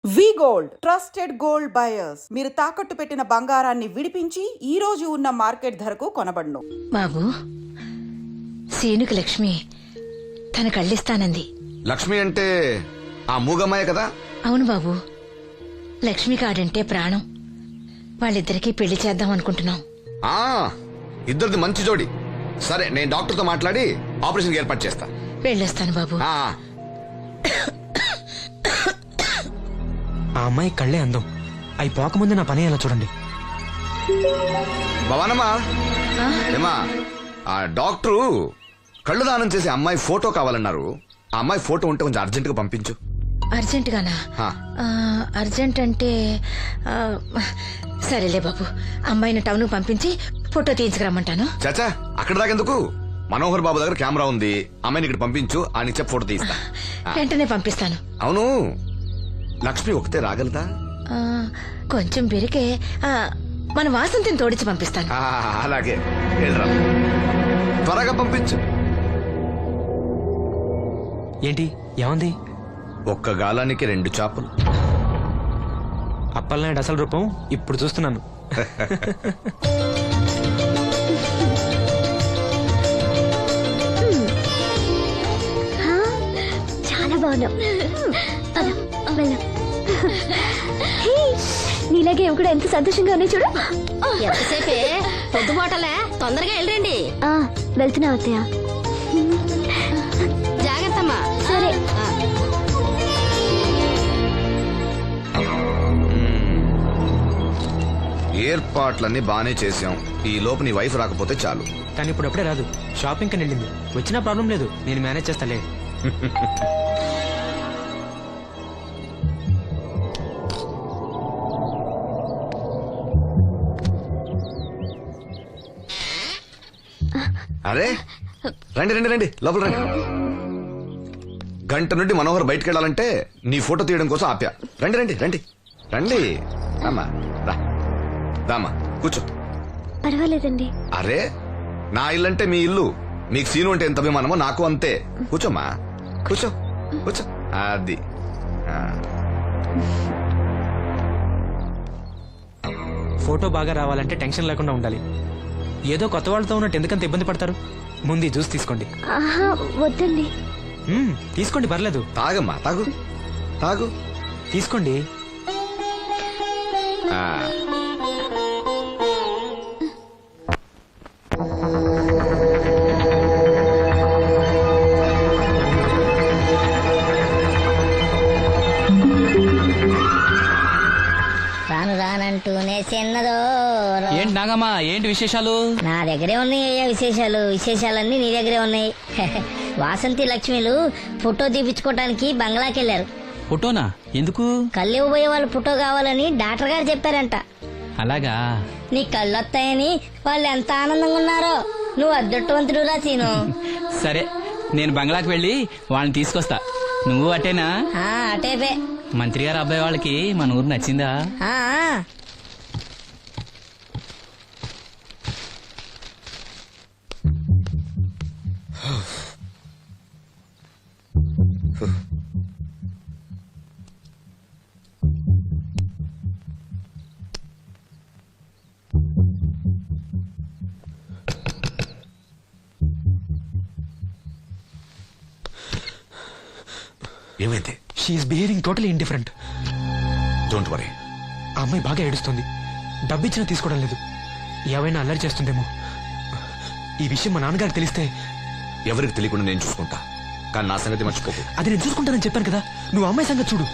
వి gold trusted gold buyers మీరు తాకట్టు పెట్టిన బంగారాన్ని విడిపించి ఈ రోజు ఉన్న మార్కెట్ ధరకు కొనబడును. బాబు, సీనుకి లక్ష్మి తన కళ్ళిస్తానంది. లక్ష్మి అంటే ఆ మూగమ్మాయ కదా? అవును బాబు, లక్ష్మి కాడంటే ప్రాణం. వాళ్ళిద్దరికీ పెళ్లి చేద్దాం అనుకుంటున్నాం. ఆ ఇద్దరిది మంచి జోడి. సరే, నేను డాక్టర్తో మాట్లాడి ఆపరేషన్ ఏర్పాటు చేస్తా. వెళ్ళొస్తాను బాబు. ఆ అమ్మాయి కళ్ళే అందం. అవి పోకముందు నా పని ఎలా చూడండి. భవానమ్మా, ఏమా ఆ డాక్టరు కళ్ళు దానం చేసే అమ్మాయి ఫోటో కావాలన్నారు. ఆ అమ్మాయి ఫోటో ఉంటే కొంచెం అర్జెంట్ గా పంపించు. అర్జెంట్ గానా? అర్జెంట్ అంటే సరేలే బాబు, అమ్మాయిని టౌన్ పంపించి ఫోటో తీయించుకురమ్మంటాను. చాచా, అక్కడ దాకెందుకు? మనోహర్ బాబు దగ్గర కెమెరా ఉంది. అమ్మాయిని ఇక్కడ పంపించు, ఆయన చెప్పి ఫోటో తీస్తా. వెంటనే పంపిస్తాను. అవును, లక్ష్మి ఒకతే రాగలదా? కొంచెం బెరికే మన వాసంతిని తోడిచి పంపిస్తాను. అలాగే, వెళ్ళరా, త్వరగా పంపించు. ఏంటి ఏమంది? ఒక్క గాలానికి 2 చేపలు. అప్పలనాయుడు అసలు రూపం ఇప్పుడు చూస్తున్నాను. చాలా బాగున్నావు. నీలాగే కూడా ఎంత సంతోషంగా ఉన్నాయి చూడు. ఎంతసేపే పొద్దుబాటలే, తొందరగా వెళ్ళండి. వెళ్తున్నా అత్తయ్య. జాగ్రత్తమ్మా. సరే. ఏర్పాట్లన్నీ బానే చేసాం. ఈ లోపు నీ వైఫ్ రాకపోతే చాలు. కానీ ఇప్పుడు అప్పుడే రాదు. షాపింగ్ కని వెళ్ళింది. వచ్చినా ప్రాబ్లం లేదు, నేను మేనేజ్ చేస్తాలే. అరే, రండి రండి రండి, లోపల రండి. గంట నుండి మనోహర్ బయటకు వెళ్ళాలంటే నీ ఫోటో తీయడం కోసం ఆప్యా. రండి రండి రండి రండి. రామా, రా, రామా, కూర్చో. పర్వాలేదండి. అరే, నా ఇల్లంటే మీ ఇల్లు. మీకు సీను అంటే ఎంత అభిమానమో నాకు అంతే. కూర్చోమ్మా, కూర్చో కూర్చో. అది ఫోటో బాగా రావాలంటే టెన్షన్ లేకుండా ఉండాలి. ఏదో కొత్త వాళ్ళతో ఉన్నట్టు ఎందుకంత ఇబ్బంది పడతారు? ముందు ఈ జ్యూస్ తీసుకోండి. వద్దండి. తీసుకోండి, పర్లేదు. తాగమ్మా, తాగు తాగు, తీసుకోండి. రాను రానంటూనే చిన్నదో. ఏంటి నాగమ్మా, ఏంటి విశేషాలు? నా దగ్గరే ఉన్నాయి అయ్యా విశేషాలు. విశేషాలన్నీ నీ దగ్గరే ఉన్నాయి. వాసంతి లక్ష్మిలు ఫోటో తీపించుకోవటానికి బంగ్లాకి వెళ్ళారు. ఫోటోనా? ఎందుకు? కళ్ళు ఇవ్వబోయే వాళ్ళు ఫోటో కావాలని డాక్టర్ గారు చెప్పారంట. అలాగా? నీ కళ్ళు వస్తాయని వాళ్ళు ఎంత ఆనందంగా ఉన్నారో. నువ్వు అదృష్టవంతుడు రా సీను. సరే, నేను బంగ్లాకి వెళ్ళి వాళ్ళని తీసుకొస్తా. నువ్వు అటేనా? అటేపే. మంత్రి గారు అబ్బాయి వాళ్ళకి మన ఊరు నచ్చిందా? ఏమైంది? She's behaving totally indifferent. Don't worry. ఆ అమ్మాయి బాగా ఏడుస్తుంది. డబ్బిచ్చినా తీసుకోవడం లేదు. ఏవైనా అల్లరి చేస్తుందేమో. ఈ విషయం మా నాన్నగారికి తెలిస్తే? ఎవరికి తెలియకుండా నేను చూసుకుంటా, కానీ నా సంగతి మర్చిపోకు. అది నేను చూసుకుంటానని చెప్పాను కదా. నువ్వు అమ్మాయి సంగతి చూడు.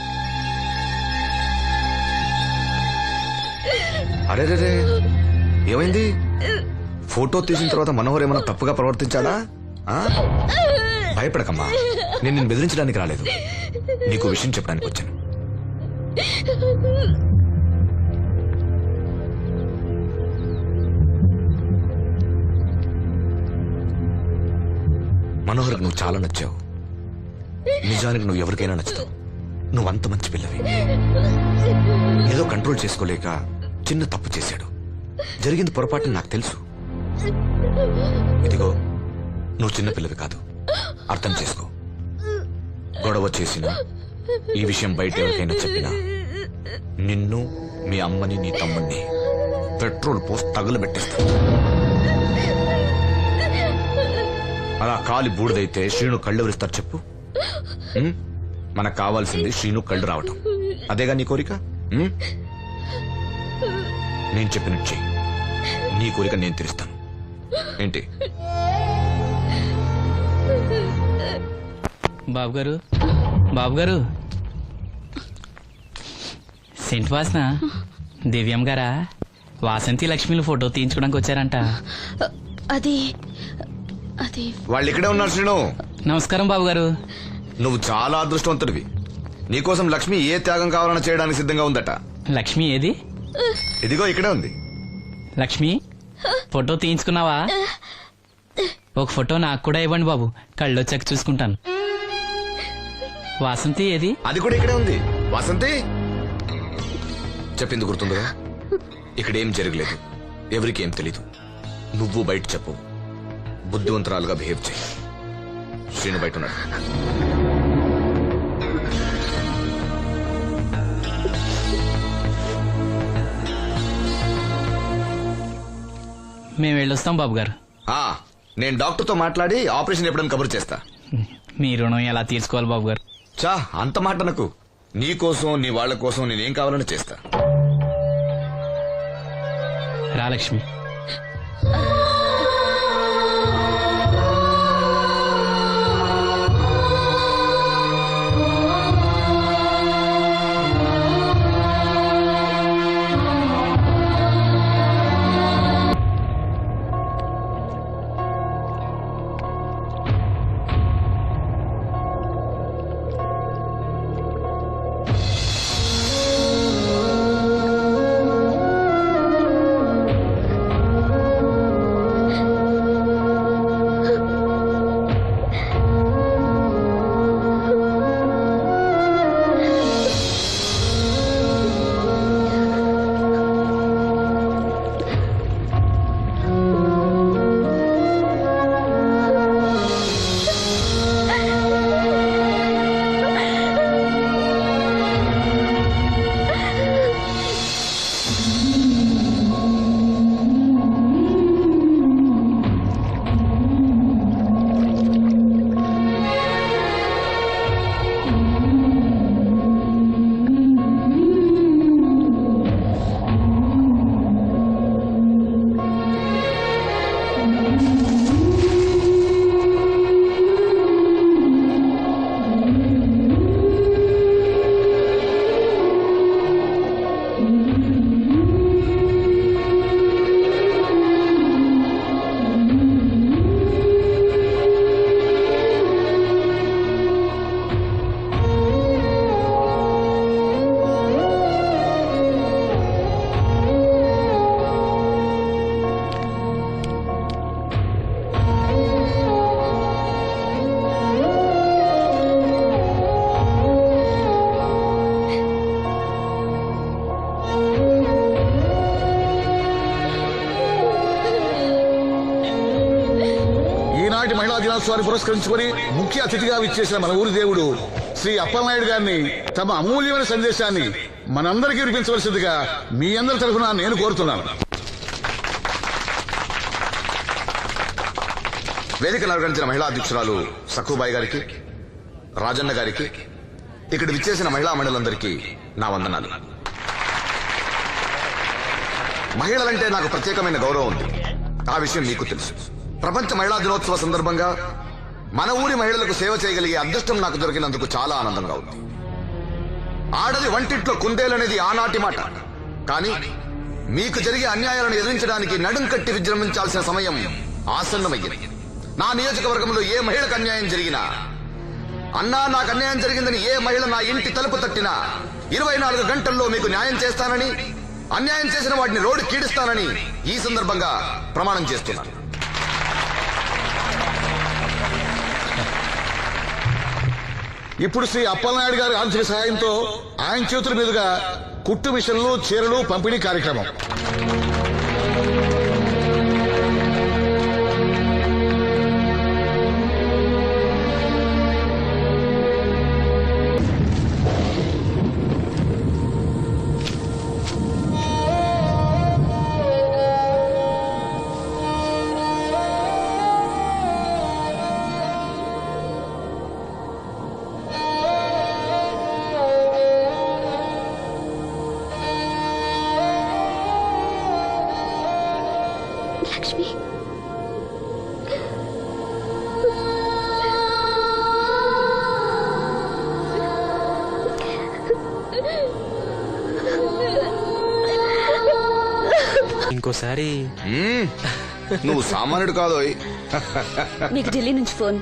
అరే, ఏమైంది? ఫోటో తీసిన తర్వాత మనోహర్ ఏమైనా తప్పుగా ప్రవర్తించాడా? భయపడకమ్మా, నేను నిన్ను బెదిరించడానికి రాలేదు. నీకు విషయం చెప్పడానికి వచ్చాను. మనోహర్కి నువ్వు చాలా నచ్చావు. నిజానికి నువ్వు ఎవరికైనా నచ్చుతావు. నువ్వంత మంచి పిల్లవి. ఏదో కంట్రోల్ చేసుకోలేక చిన్న తప్పు చేశాడు. జరిగింది పొరపాటు నాకు తెలుసు. ఇదిగో, నువ్వు చిన్న పిల్లవి కాదు, అర్థం చేసుకో. గొడవ చేసినా ఈ విషయం బయట ఎవరికైనా చెప్పినా నిన్ను, మీ అమ్మని, నీ తమ్ముణ్ణి పెట్రోల్ పోసి తగులబెట్టేస్తా. అలా కాలి బూడిదైతే శ్రీను కళ్ళు ఎవరిస్తారు చెప్పు? మనకు కావాల్సింది శ్రీను కళ్ళు రావటం. అదేగా నీ కోరిక? నేను చెప్పినట్టు చెయ్యి. నీ కోరిక నేను తీరుస్తాను. ఏంటి? బాబు గారు, బాబు గారు, సెంట్ వాసన దివ్యం గారా? వాసంతి లక్ష్మిలు ఫోటో తీయించుకోవడానికి వచ్చారంట. అది అది వాళ్ళు ఇక్కడే ఉన్నారు శ్రీను. నమస్కారం బాబు గారు. నువ్వు చాలా అదృష్టవంతుడివి. నీకోసం లక్ష్మి ఏ త్యాగం కావాలన్నా చేయడానికి సిద్ధంగా ఉందట. లక్ష్మి ఏది? ఇదిగో ఇక్కడే ఉంది. లక్ష్మి, ఫోటో తీయించుకున్నావా? ఒక ఫోటో నాకు కూడా ఇవ్వండి బాబు, కళ్ళు వచ్చాక చూసుకుంటాను. వాసంతి ఏది? అది కూడా ఇక్కడే ఉంది. వాసంతి చెప్పింది గుర్తుందిగా? ఇక్కడేం జరగలేదు, ఎవరికి ఏం తెలీదు. నువ్వు బయట చెప్పు, బుద్ధివంతరాలుగా బిహేవ్ చేయి. శ్రీను బయట ఉన్నాడు. మేము వెళ్ళొస్తాం బాబు గారు. నేను డాక్టర్తో మాట్లాడి ఆపరేషన్ ఎప్పుడైనా కబురు చేస్తా. మీ రుణం ఎలా తీర్చుకోవాలి బాబు గారు? చా అంత మాట నాకు. నీ కోసం, నీ వాళ్ళ కోసం నేనేం కావాలని చేస్తా. రా లక్ష్మి. మహిళా దినోత్సవాన్ని పురస్కరించుకొని ముఖ్య అతిథిగా విచ్చేసిన మన ఊరి దేవుడు శ్రీ అప్పలనాయుడు గారిని తమ అమూల్యమైన సందేశాన్ని మనందరికీ వినిపించవలసిందిగా మీ అందరి తరఫున నేను కోరుతున్నాను. వేదికను అలంకరించిన మహిళా అధ్యక్షురాలు సక్కుబాయి గారికి, రాజన్న గారికి, ఇక్కడ విచ్చేసిన మహిళా మండలందరికీ నా వందనాలు. మహిళలంటే నాకు ప్రత్యేకమైన గౌరవం ఉంది. ఆ విషయం మీకు తెలుసు. ప్రపంచ మహిళా దినోత్సవ సందర్భంగా మన ఊరి మహిళలకు సేవ చేయగలిగే అదృష్టం నాకు దొరికినందుకు చాలా ఆనందంగా ఉంది. ఆడది వంటింట్లో కుందేలనేది ఆనాటి మాట. కానీ మీకు జరిగే అన్యాయాలను ఎదిరించడానికి నడుం కట్టి విజృంభించాల్సిన సమయం ఆసన్నమయ్యింది. నా నియోజకవర్గంలో ఏ మహిళకు అన్యాయం జరిగినా, అన్నా నాకు అన్యాయం జరిగిందని ఏ మహిళ నా ఇంటి తలుపు తట్టినా 24 గంటల్లో మీకు న్యాయం చేస్తానని, అన్యాయం చేసిన వాటిని రోడ్డు కీడిస్తానని ఈ సందర్భంగా ప్రమాణం చేస్తున్నాను. ఇప్పుడు శ్రీ అప్పలనాయుడు గారి ఆర్థిక సహాయంతో ఆయన చేతుల మీదుగా కుట్టు మిషన్లు, చీరలు పంపిణీ కార్యక్రమం. లక్ష్మి. ఇంకోసారి నువ్వు సామాన్యుడు కాదోయ్. మీకు ఢిల్లీ నుంచి phone.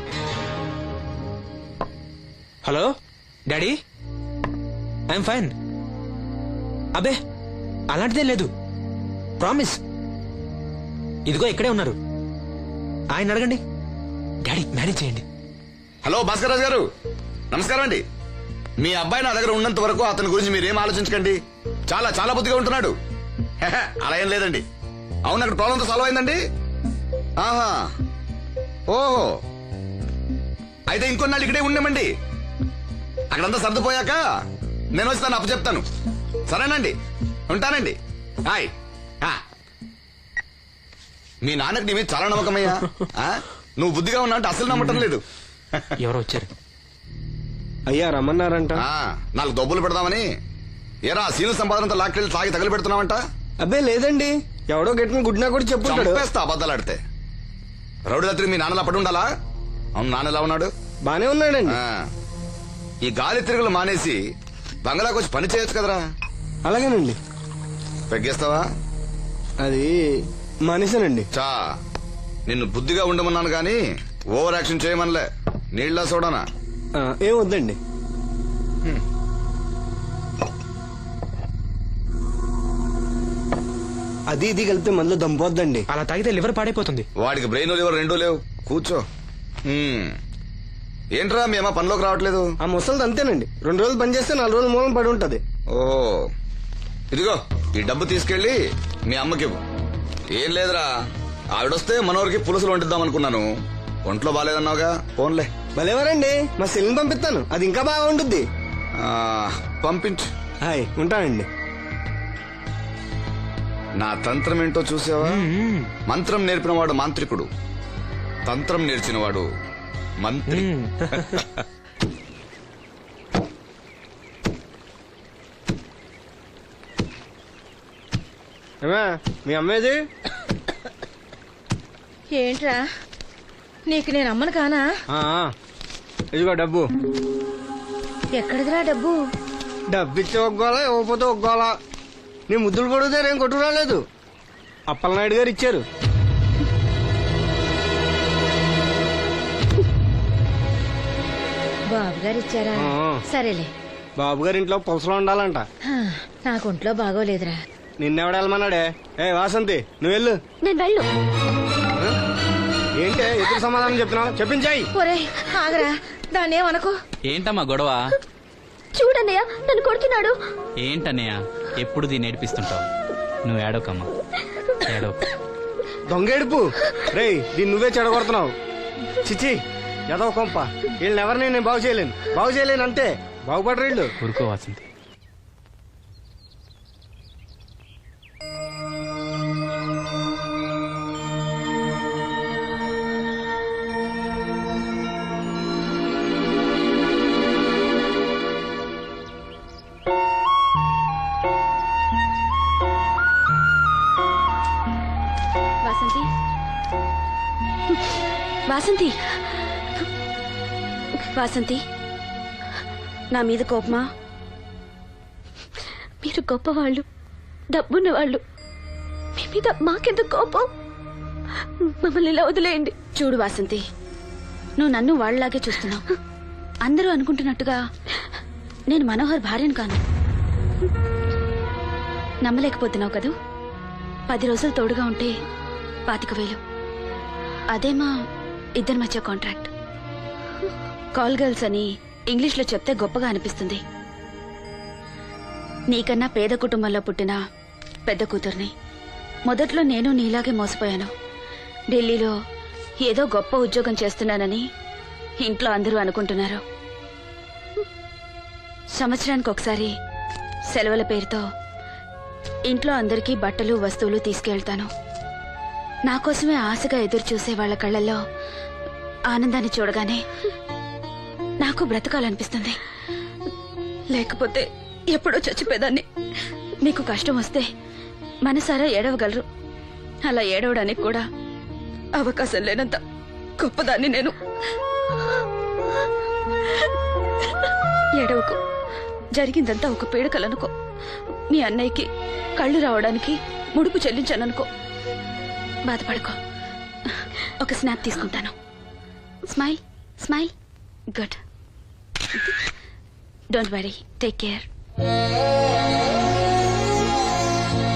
Hello daddy, I'm fine. అబే అలాంటిదేం లేదు, ప్రామిస్. ఇదిగో ఇక్కడే ఉన్నారు, ఆయన అడగండి. డాడీ మేనేజ్ చేయండి. హలో భాస్కర్ రాజు గారు, నమస్కారం అండి. మీ అబ్బాయి నా దగ్గర ఉన్నంత వరకు అతని గురించి మీరేం ఆలోచించకండి. చాలా చాలా బుద్ధిగా ఉంటున్నాడు. హెహె, అలా ఏం లేదండి. అవును, అక్కడ ప్రాబ్లంతో సాల్వ్ అయిందండి. ఆహా, ఓహో, అయితే ఇంకొన్నాళ్ళు ఇక్కడే ఉండమండి. అక్కడంతా సర్దుపోయాక నేను వస్తాను, అప్పు చెప్తాను. సరేనండి, ఉంటానండి. హాయ్. మీ నాన్నకి నీ మీద చాలా నమ్మకమయ్యా. నువ్వు బుద్ధిగా ఉన్నావు అంటే అసలు నమ్మటం లేదు. ఎవరో వచ్చారు. అయ్యా రమ్మన్నారంట. 4 దొబ్బులు పెడదామని. ఏరా సీను సంపాదనంతో లాక్కెళ్ళి తాగి తగలు పెడుతున్నావంట. అబ్బే లేదండి, ఎవడో గట్టిన గుడ్నా కూడా చెప్పుంటాడు. చంపేస్తా అబద్ధాలాడితే. రౌడీ రాత్రి మీ నాన్నలా పడి ఉండాలా? అవును, నాన్న ఎలా ఉన్నాడు? బానే ఉన్నాడండి. ఈ గాలి తిరుగులు మానేసి బంగ్లాకి వచ్చి పని చేయొచ్చు కదరా. అలాగేనండి. పెగ్గేస్తావా? అది మానేశానండి. చా, నిన్ను బుద్ధిగా ఉండమన్నాను గాని ఓవర్ యాక్షన్ చేయమనలే. నీళ్ళ సోడానా? ఏం వద్దండి. అది ఇది కలిపితే మనలో దంపోద్దండి. అలా తాగితే లివర్ పాడైపోతుంది. వాడికి బ్రెయిన్ లివర్ 2 లేవు. కూర్చో. ఏంట్రా మీ అమ్మ పనిలోకి రావట్లేదు? ఆ ముసలిది అంతేనండి, 2 రోజులు పని చేస్తే 4 రోజులు మూలం పడి ఉంటది. ఓహో, ఇదిగో ఈ డబ్బు తీసుకెళ్లి మీ అమ్మకివ్వు. ఏం లేదురా, ఆవిడొస్తే మనోరికి పులుసులు వండిద్దాం అనుకున్నాను. ఒంట్లో బాగాలేదన్నావుగా, ఫోన్లే. భలేవారండి, మా సెల్ని పంపిస్తాను, అది ఇంకా బాగా ఉంటుంది. పంపించు. హాయ్, ఉంటానండి. నా తంత్రం ఏంటో చూసావా? మంత్రం నేర్పినవాడు మాంత్రికుడు, తంత్రం నేర్చినవాడు మంత్రి. మీ అమ్మేది? ఏంట్రా, నీకు నేను అమ్మను కానా? ఇదిగో డబ్బు. ఎక్కడిదిరా డబ్బు? డబ్బు ఇచ్చే ఒగ్గోలా, ఇవ్వకపోతే ఒగ్గోలా. నీ ముద్దులు పడితే ఏం కొట్టు రాలేదు, అప్పలనాయుడు గారు ఇచ్చారు. బాబు గారు ఇచ్చారా? సరేలే. బాబు గారి ఇంట్లో పులసలో ఉండాలంట. నాకు ఒంట్లో బాగోలేదురా. నిన్నెవడ వెళ్ళమన్నాడే? ఏ వాసంతి, నువ్వు వెళ్ళు. నేను వెళ్ళు. ఏంటే ఎదురు సమాధానం చెప్తున్నావు? చెప్పించాయి. ఒరే ఆగరా, దాన్ని ఏమనుకో. ఏంటమ్మా గొడవ? చూడన్నయ్య, నన్ను కొడుతున్నాడు. ఏంటన్నయ్య ఎప్పుడు దీన్ని ఏడిపిస్తుంటావు? నువ్వు ఏడోకమ్మా, ఏడో. దొంగేడుపు రే, దీన్ని నువ్వే చెడగొడుతున్నావు. చిచి, ఎదవ కొంప. వీళ్ళని ఎవరిని నేను బాగు చేయలేను అంతే. బాగుపడరు వీళ్ళు. ఊరుకో వాసంతి. వాసంతి, వాసంతి, నా మీద కోపమా? మీరు గొప్పవాళ్ళు, డబ్బున్న వాళ్ళు, మీ మీద మాకెంత కోపం? మమ్మల్ని ఇలా వదిలేయండి. చూడు వాసంతి, నువ్వు నన్ను వాళ్ళలాగే చూస్తున్నావు. అందరూ అనుకుంటున్నట్టుగా నేను మనోహర్ భార్యను కాను. నమ్మలేకపోతున్నావు కదూ? 10 రోజులు తోడుగా ఉంటే 25,000. అదే మా ఇద్దరి మధ్య కాంట్రాక్ట్. కాల్ గర్ల్స్ అని ఇంగ్లీష్లో చెప్తే గొప్పగా అనిపిస్తుంది. నీకన్నా పేద కుటుంబంలో పుట్టిన పెద్ద కూతుర్ని. మొదట్లో నేను నీలాగే మోసపోయాను. ఢిల్లీలో ఏదో గొప్ప ఉద్యోగం చేస్తున్నానని ఇంట్లో అందరూ అనుకుంటున్నారు. సంవత్సరానికి ఒకసారి సెలవుల పేరుతో ఇంట్లో అందరికీ బట్టలు వస్తువులు తీసుకెళ్తాను. నా కోసమే ఆశగా ఎదురు చూసే వాళ్ళ కళ్ళల్లో ఆనందాన్ని చూడగానే నాకు బ్రతకాలనిపిస్తుంది. లేకపోతే ఎప్పుడో చచ్చిపోయేదాన్ని. మీకు కష్టం వస్తే మనసారా ఏడవగలరు. అలా ఏడవడానికి కూడా అవకాశం లేనంత గొప్పదాన్ని నేను. ఏడవకు, జరిగిందంతా ఒక పీడకలనుకో. మీ అన్నయ్యకి కళ్ళు రావడానికి ముడుపు చెల్లించాననుకో. బాధపడుకో. ఒక స్నాప్ తీసుకుంటాను. Smile smile. Good. Don't worry, take care.